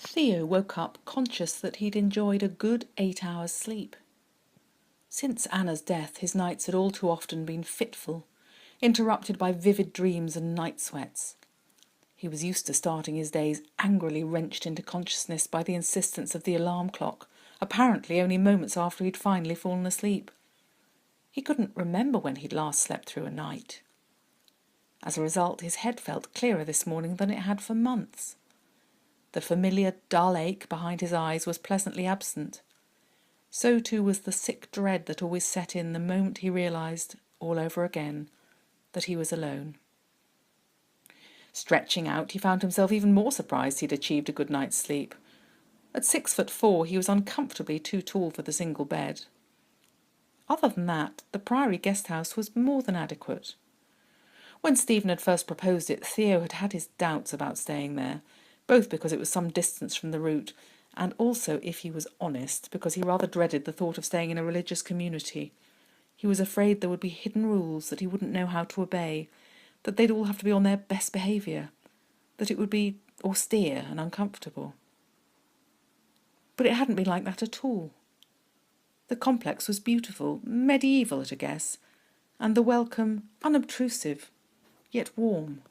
Theo woke up conscious that he'd enjoyed a good 8 hours' sleep. Since Anna's death, his nights had all too often been fitful, interrupted by vivid dreams and night sweats. He was used to starting his days angrily wrenched into consciousness by the insistence of the alarm clock, apparently only moments after he'd finally fallen asleep. He couldn't remember when he'd last slept through a night. As a result, his head felt clearer this morning than it had for months. The familiar dull ache behind his eyes was pleasantly absent. So too was the sick dread that always set in the moment he realised, all over again, that he was alone. Stretching out, he found himself even more surprised he'd achieved a good night's sleep. At 6'4", he was uncomfortably too tall for the single bed. Other than that, the Priory guest house was more than adequate. When Stephen had first proposed it, Theo had had his doubts about staying there, both because it was some distance from the route, and also, if he was honest, because he rather dreaded the thought of staying in a religious community. He was afraid there would be hidden rules that he wouldn't know how to obey, that they'd all have to be on their best behaviour, that it would be austere and uncomfortable. But it hadn't been like that at all. The complex was beautiful, medieval at a guess, and the welcome unobtrusive, yet warm.